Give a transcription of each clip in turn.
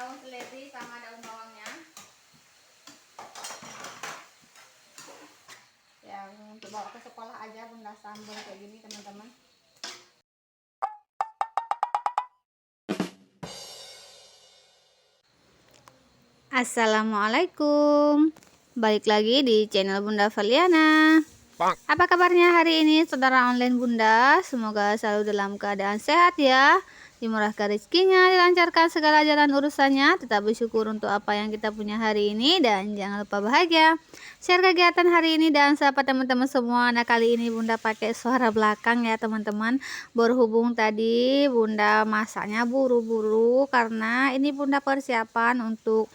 daun seledri sama daun bawangnya. Yang untuk bawa ke sekolah aja Bunda sambal kayak gini teman-teman. Assalamualaikum, balik lagi di channel Bunda Valiana. Apa kabarnya hari ini saudara online Bunda? Semoga selalu dalam keadaan sehat ya, dimurahkan rezekinya, dilancarkan segala jalan urusannya, tetap bersyukur untuk apa yang kita punya hari ini, dan jangan lupa bahagia. Share kegiatan hari ini dan sapa teman-teman semua. Nah, kali ini Bunda pakai suara belakang ya teman-teman, berhubung tadi Bunda masaknya buru-buru karena ini Bunda persiapan untuk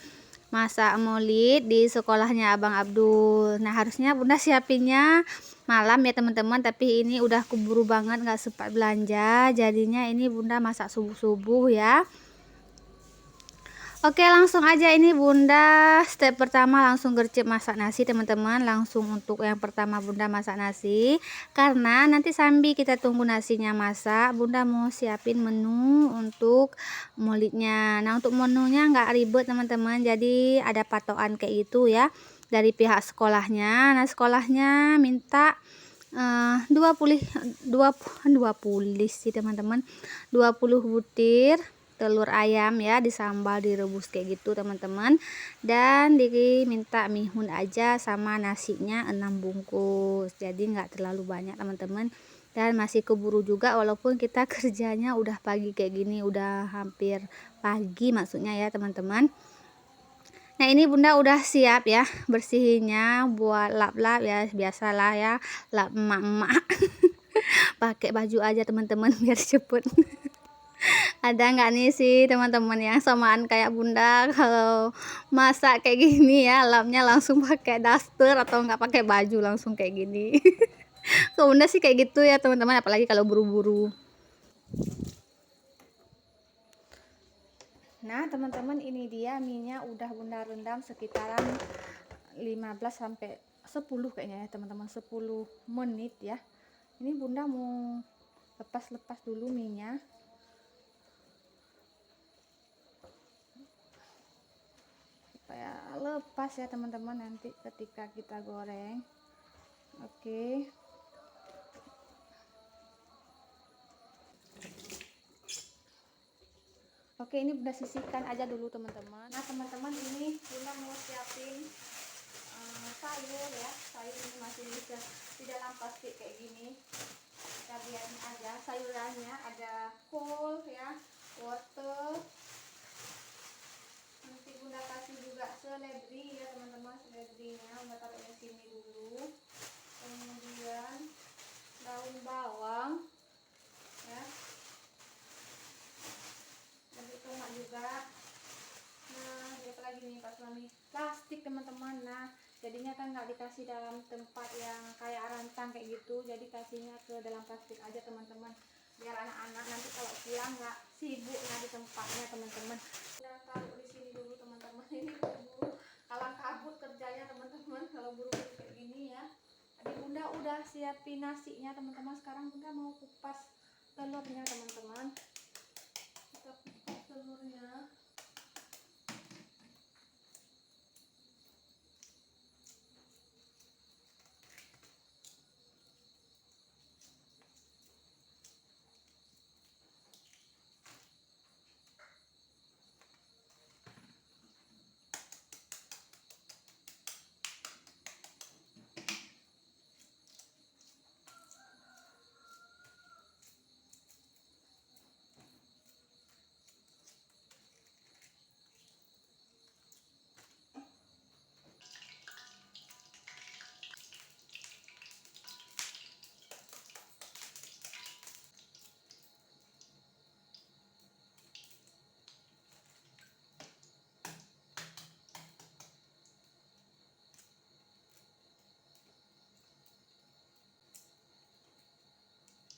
masak maulid di sekolahnya Abang Abdul. Nah, harusnya Bunda siapinnya malam ya teman-teman, tapi ini udah keburu banget nggak sempat belanja, jadinya ini Bunda masak subuh-subuh ya. Oke, langsung aja ini Bunda step pertama langsung gercep masak nasi teman-teman. Langsung untuk yang pertama Bunda masak nasi, karena nanti sambil kita tunggu nasinya masak, Bunda mau siapin menu untuk maulidnya. Nah, untuk menunya nggak ribet teman-teman, jadi ada patokan kayak gitu ya dari pihak sekolahnya. Nah, sekolahnya minta 20 sih teman-teman, 20 butir telur ayam ya, disambal direbus kayak gitu teman-teman, dan diminta mihun aja sama nasinya 6 bungkus, jadi nggak terlalu banyak teman-teman, dan masih keburu juga walaupun kita kerjanya udah pagi kayak gini, udah hampir pagi maksudnya ya teman-teman. Nah, ini Bunda udah siap ya bersihinnya buat lap-lap ya, biasalah ya lap emak-emak. Pakai baju aja teman-teman biar cepet. Ada nggak nih sih teman-teman yang samaan kayak Bunda, kalau masak kayak gini ya lapnya langsung pakai daster atau nggak pakai baju langsung kayak gini. Kalau Bunda sih kayak gitu ya teman-teman, apalagi kalau buru-buru. Nah teman-teman, ini dia minyak udah Bunda rendam sekitaran 15 sampai 10 kayaknya ya teman-teman, 10 menit ya. Ini Bunda mau lepas-lepas dulu minyak supaya lepas ya teman-teman nanti ketika kita goreng. Oke. Oke, ini Bunda sisihkan aja dulu teman-teman. Nah teman-teman, ini Bunda mau siapin sayur ya. Sayur ini masih bisa di dalam plastik kayak gini, kita biarin aja. Sayurannya ada kol ya, wortel, nanti Bunda kasih juga seledri ya teman-teman. Seledrinya Bunda taruh di sini dulu, kemudian daun bawang ya, tomat juga. Nah, lihat lagi nih Pak Suami, plastik teman-teman. Nah, jadinya kan nggak dikasih dalam tempat yang kayak rantang kayak gitu, jadi kasihnya ke dalam plastik aja teman-teman, biar anak-anak nanti kalau pulang nggak sibuk ya di tempatnya teman-teman. Nah, taruh di sini dulu teman-teman. Ini buru-buru, kalau kabut kerjanya teman-teman kalau buru-buru kayak gini ya. Tadi Bunda udah siapin nasinya teman-teman, sekarang Bunda mau kupas telurnya teman-teman. Kita kupas telurnya.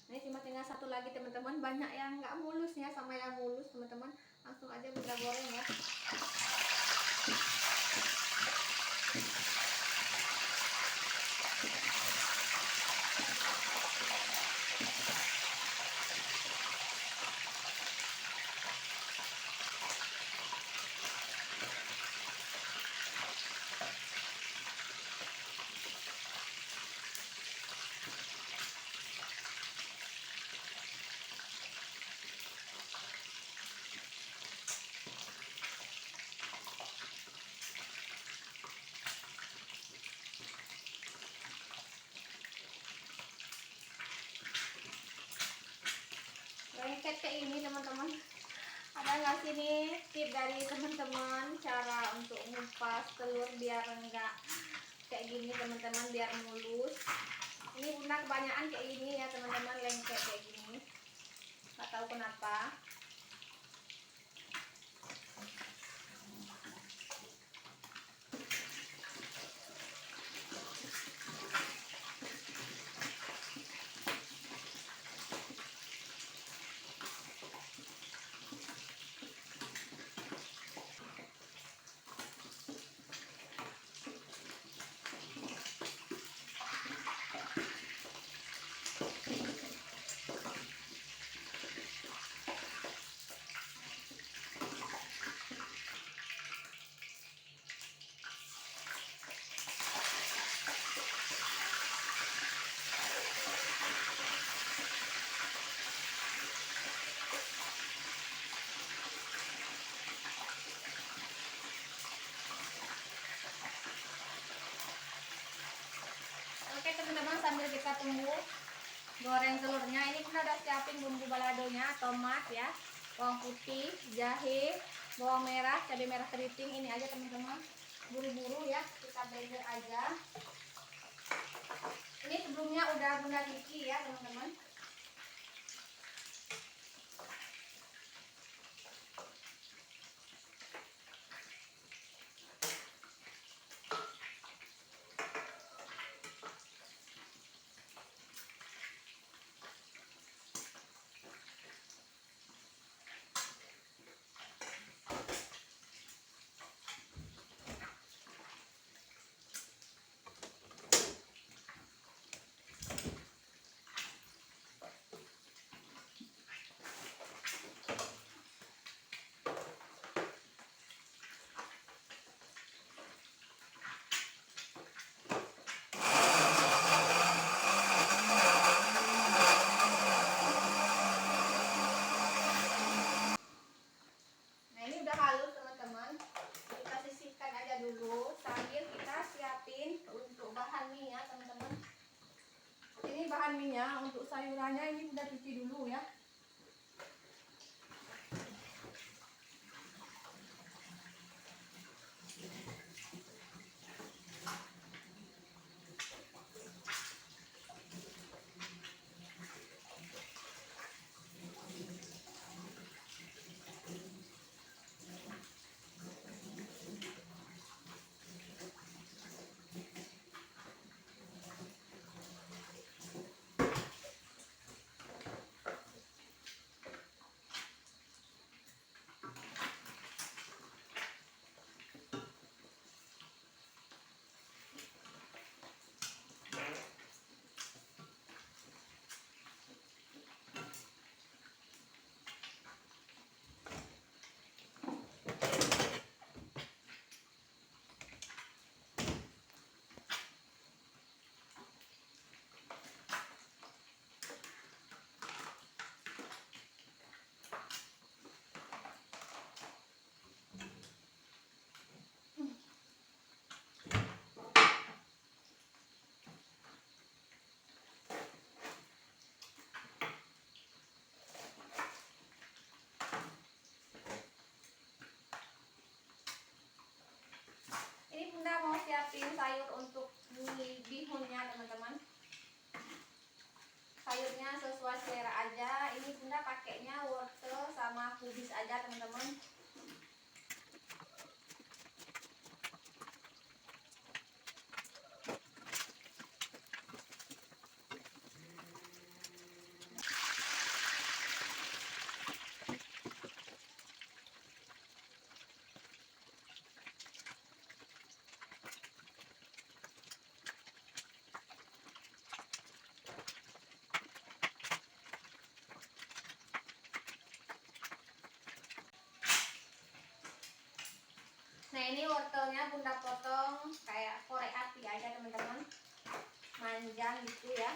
Ini cuma tinggal satu lagi teman-teman, banyak yang nggak mulusnya sama yang mulus teman-teman. Langsung aja Bunda goreng ya. ini tip dari teman-teman cara untuk ngupas telur biar enggak kayak gini teman-teman, biar mulus. Ini bunda kebanyakan kayak gini ya teman-teman, lengket kayak gini, nggak tahu kenapa. Oke teman-teman, sambil kita tunggu goreng telurnya, ini kita udah siapin bumbu baladonya, tomat ya, bawang putih, jahe, bawang merah, cabai merah keriting. Ini aja teman-teman, buru-buru ya, kita blender aja. Ini sebelumnya udah bunda cuci ya teman-teman. Dulu sambil kita siapin untuk bahan mie ya teman-teman. Ini bahan mie nya, untuk sayurannya ini udah cuci dulu ya. Bunda mau siapin sayur untuk mie bihunnya teman-teman. Sayurnya sesuai selera aja. Ini Bunda pakainya wortel sama kubis aja teman-teman. Nah ini wortelnya Bunda potong kayak korek api aja teman-teman, manjang gitu ya.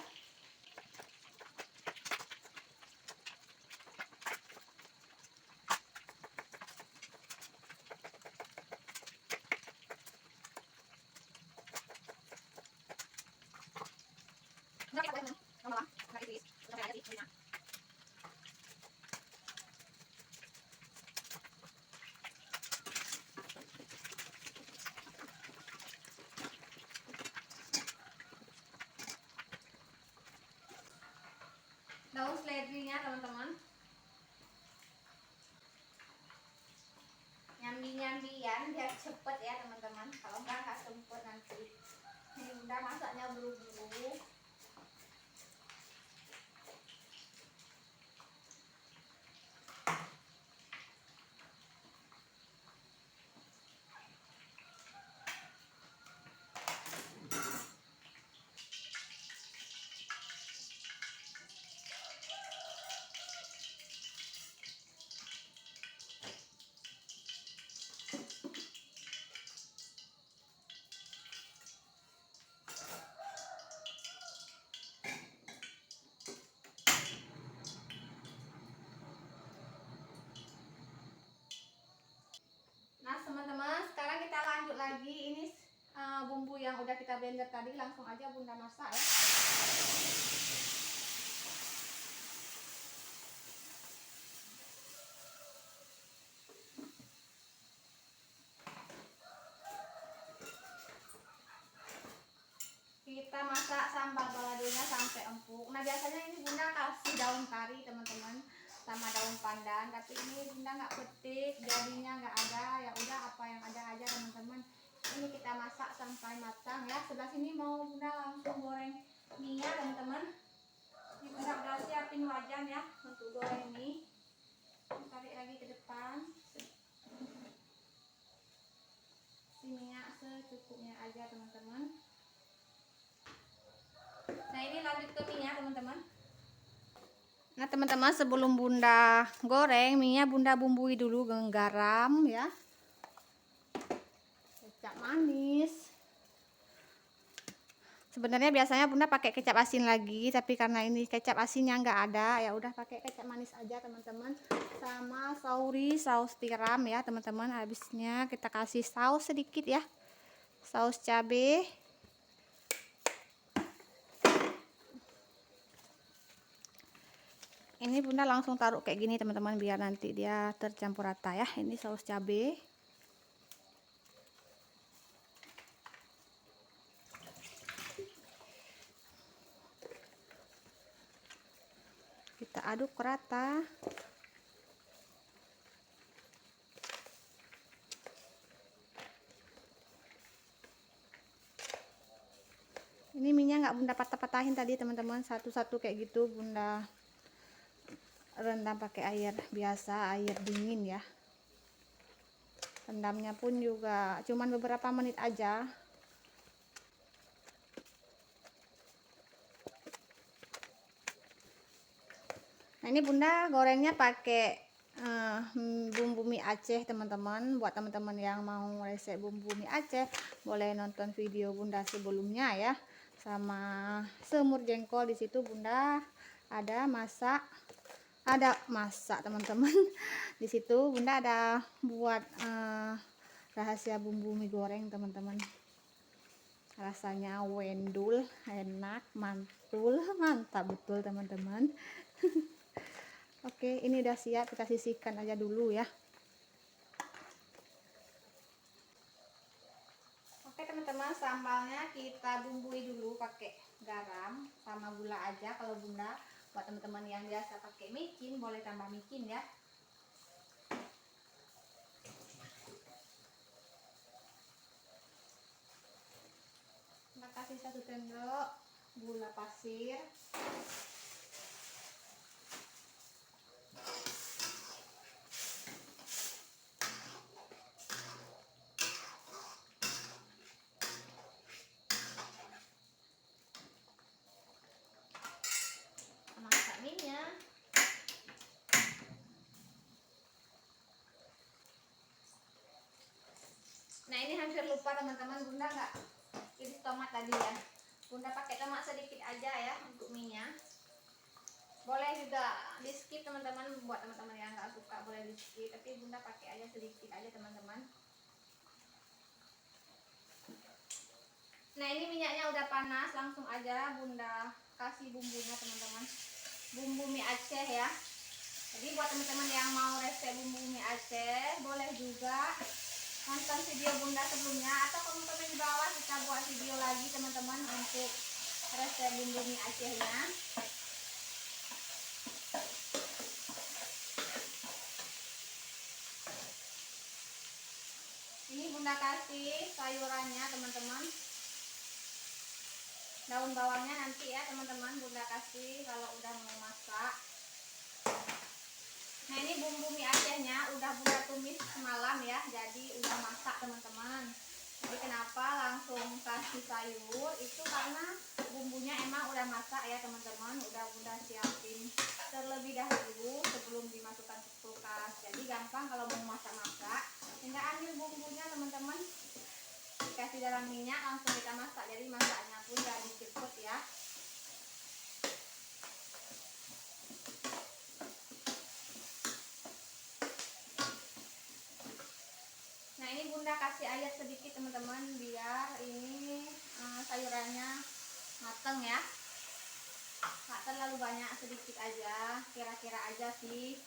ini bumbu yang udah kita blender tadi, langsung aja bunda masak ya. Kita masak sambal baladonya sampai empuk. Nah biasanya ini bunda kasih daun kari teman-teman sama daun pandan, tapi ini bunda nggak petik, jadinya nggak ada. Ya udah apa yang ada aja teman-teman. Ini kita masak sampai matang ya. Sebelah sini mau bunda langsung goreng minyak teman-teman. Ini bunda udah siapin wajan ya untuk goreng mie. Tarik lagi ke depan. Si minyak secukupnya aja teman-teman. Nah ini lanjut ke minyak teman-teman. Nah teman-teman, sebelum bunda goreng minyak, bunda bumbui dulu dengan garam ya, kecap manis. Sebenarnya biasanya bunda pakai kecap asin lagi, tapi karena ini kecap asinnya nggak ada, ya udah pakai kecap manis aja teman-teman. Sama saus tiram ya teman-teman. Habisnya kita kasih saus sedikit ya, saus cabai. Ini bunda langsung taruh kayak gini teman-teman, biar nanti dia tercampur rata ya. Ini saus cabai. Kita aduk rata. Ini minyak nggak bunda patah-patahin tadi teman-teman, satu-satu kayak gitu bunda rendam pakai air biasa, air dingin ya. Rendamnya pun juga cuman beberapa menit aja. Nah ini bunda gorengnya pakai bumbu mie Aceh teman-teman. Buat teman-teman yang mau resep bumbu mie Aceh, boleh nonton video bunda sebelumnya ya. Sama semur jengkol, di situ bunda ada masak teman-teman. Di situ bunda ada buat rahasia bumbu mie goreng teman-teman. Rasanya wendul, enak, mantul, mantap betul teman-teman. Oke, ini udah siap, kita sisihkan aja dulu ya. Oke teman-teman, sambalnya kita bumbui dulu pakai garam sama gula aja. Kalau bunda, buat teman-teman yang biasa pakai micin, boleh tambah micin ya. Kita kasih 1 sendok gula pasir. Masak minyak. Nah ini hampir lupa teman-teman, bunda nggak iris tomat tadi ya. Bunda pakai tomat sedikit aja ya untuk minyak. Boleh juga di skip teman-teman, buat teman-teman yang nggak suka boleh di skip, tapi bunda pakai aja sedikit aja teman-teman. Nah ini minyaknya udah panas, langsung aja bunda kasih bumbunya teman-teman. Bumbu mie Aceh ya. Jadi buat teman-teman yang mau resep bumbu mie Aceh, boleh juga nonton video bunda sebelumnya, atau komen-komen di bawah, kita buat video lagi teman-teman untuk resep bumbu mie Acehnya. Ini bunda kasih sayurannya teman-teman. Daun bawangnya nanti ya teman-teman bunda kasih kalau udah mau masak. Nah ini bumbu mie Acehnya udah bunda tumis semalam ya, jadi udah masak teman-teman. Jadi kenapa langsung kasih sayur, itu karena bumbunya emang udah masak ya teman-teman, udah bunda siapin terlebih dahulu sebelum dimasukkan ke kulkas. Jadi gampang kalau mau masak-masak, tinggal ambil bumbunya teman-teman, dikasih dalam minyak, langsung kita masak. Jadi masaknya pun jadi cepet ya. Nah ini bunda Bunda kasih air sedikit teman-teman biar ini sayurannya mateng ya, nggak terlalu banyak, sedikit aja, kira-kira aja sih.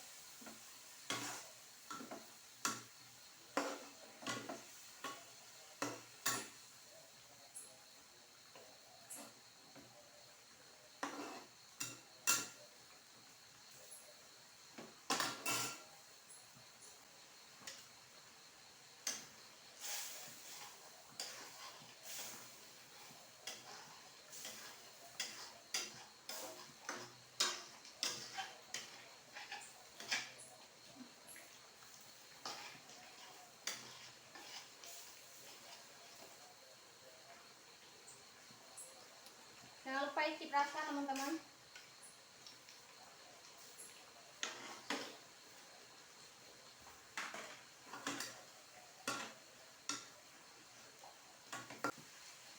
Jangan lupa icip rasa teman-teman.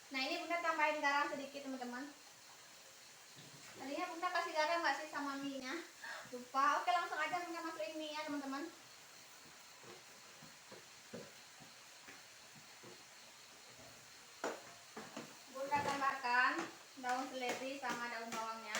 Nah ini Bunda tambahin garam sedikit teman-teman. Tadinya Bunda kasih garam nggak sih sama mie nya? Lupa. Oke, langsung aja Bunda masukin mie nya teman-teman. Bunda tambahkan daun seledri sama daun bawangnya.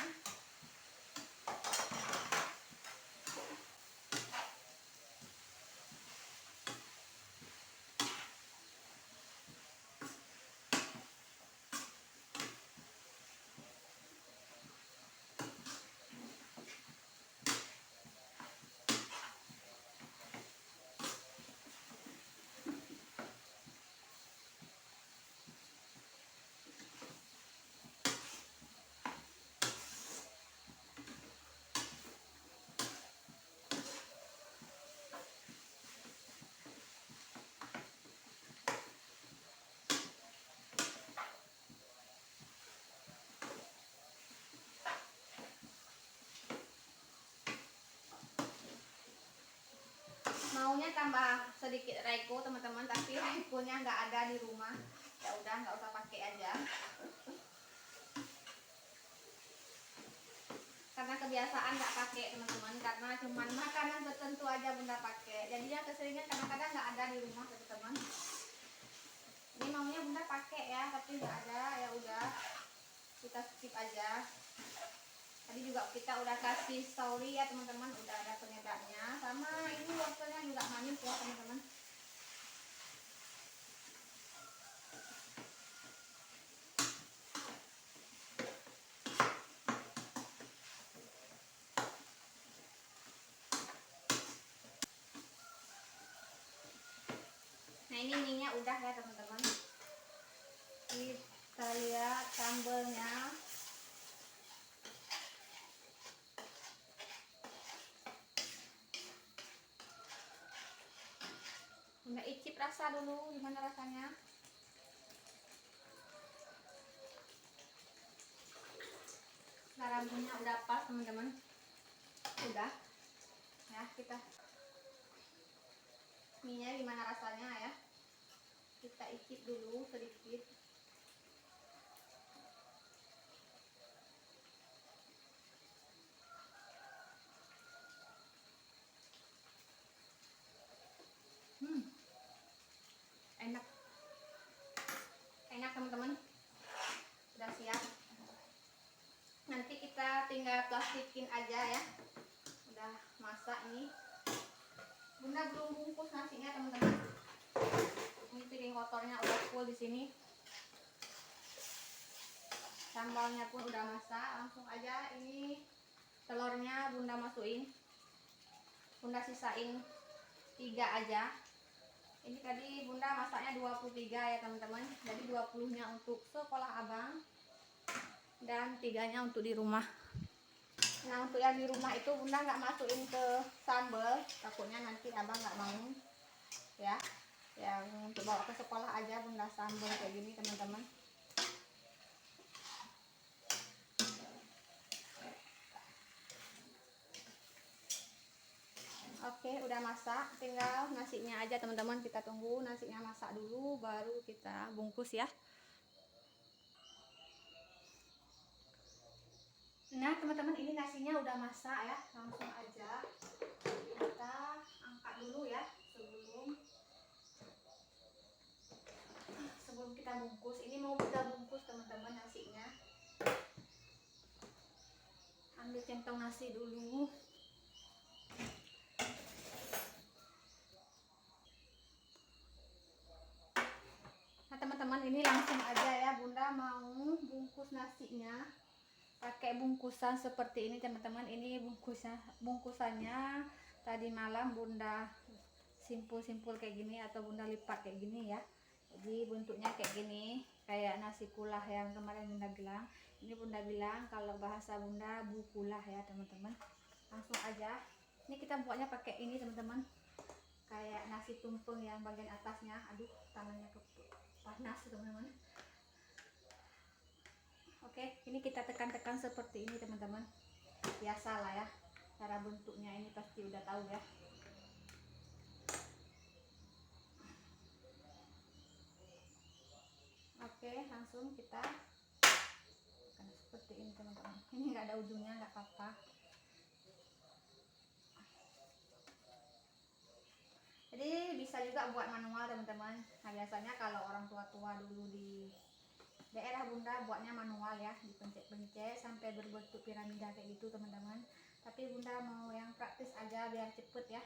Maunya tambah sedikit Reiko teman-teman, tapi Reikonya nggak ada di rumah. Ya udah, nggak usah pakai aja. Karena kebiasaan nggak pakai teman-teman, karena cuman makanan tertentu aja Bunda pakai. Jadinya keseringan kadang-kadang nggak ada di rumah teman-teman. Ini maunya Bunda pakai ya, tapi nggak ada, ya udah kita skip aja. Tadi juga kita udah kasih sauri ya teman-teman, udah ada penyedapnya, sama ini wortelnya juga manis ya teman-teman. Nah ini minyak udah ya teman-teman. Kita lihat sambelnya. Bunda icip rasa dulu gimana rasanya. Garamnya udah pas teman-teman. Udah ya, kita minyak gimana rasanya ya, kita icip dulu sedikit. Enak, enak teman-teman, udah siap. Nanti kita tinggal plastikin aja ya, udah masak nih. Bunda belum bungkus nasinya teman-teman. Ini piring kotornya udah full di sini. Sambalnya pun udah masak, langsung aja ini telurnya Bunda masukin. Bunda sisain 3 aja. Ini tadi Bunda masaknya 23 ya teman-teman. Jadi 20-nya untuk sekolah Abang dan 3-nya untuk di rumah. Nah untuk yang di rumah itu Bunda nggak masukin ke sambal, takutnya nanti Abang nggak mau ya. Yang untuk bawa ke sekolah aja Bunda sambal kayak gini teman-teman. Oke, udah masak, tinggal nasinya aja teman-teman. Kita tunggu nasinya masak dulu baru kita bungkus ya. Nah teman-teman, ini nasinya udah masak ya, langsung aja kita angkat dulu ya sebelum kita bungkus. Ini mau kita bungkus teman-teman nasinya. Ambil centong nasi dulu. Nah teman-teman, ini langsung aja ya, Bunda mau bungkus nasinya pakai bungkusan seperti ini teman-teman. Ini bungkusannya tadi malam Bunda simpul-simpul kayak gini, atau Bunda lipat kayak gini ya. Jadi bentuknya kayak gini, kayak nasi kulah yang kemarin Bunda bilang. Ini Bunda bilang kalau bahasa Bunda bukulah ya teman-teman. Langsung aja. Ini kita buatnya pakai ini teman-teman, kayak nasi tumpeng yang bagian atasnya. Aduh, tangannya panas teman-teman. Oke, ini kita tekan-tekan seperti ini teman-teman. Biasalah ya, cara bentuknya ini pasti udah tahu ya. Oke, langsung kita tekan seperti ini teman-teman. Ini nggak ada ujungnya, nggak apa-apa. Jadi bisa juga buat manual teman-teman. Nah biasanya kalau orang tua-tua dulu di daerah Bunda buatnya manual ya, dipencet-pencet sampai berbentuk piramida kayak gitu teman-teman. Tapi Bunda mau yang praktis aja biar cepet ya.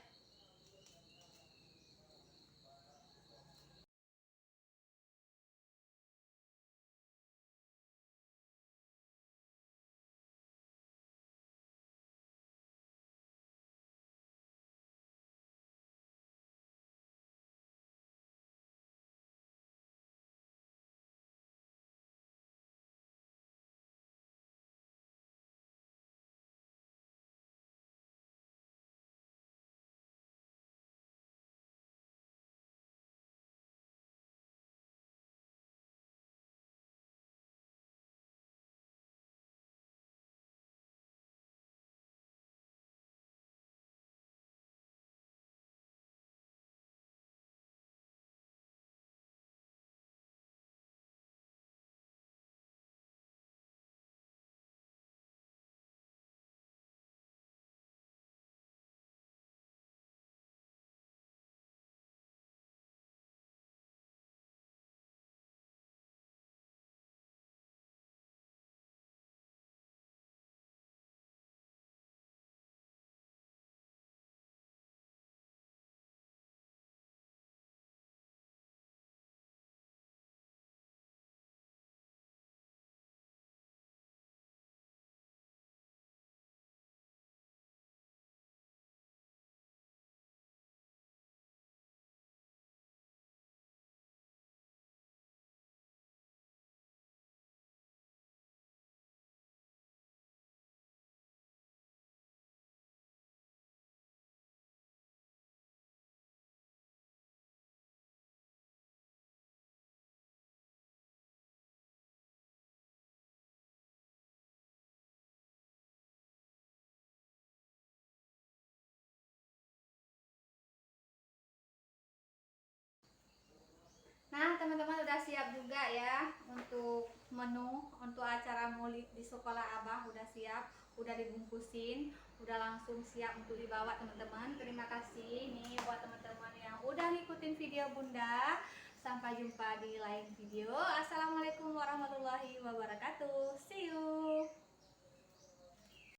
Nah teman-teman udah siap juga ya untuk menu untuk acara maulid di sekolah Abah. Udah siap, udah dibungkusin, udah langsung siap untuk dibawa teman-teman. Terima kasih nih buat teman-teman yang udah ngikutin video Bunda. Sampai jumpa di lain video. Assalamualaikum warahmatullahi wabarakatuh. See you.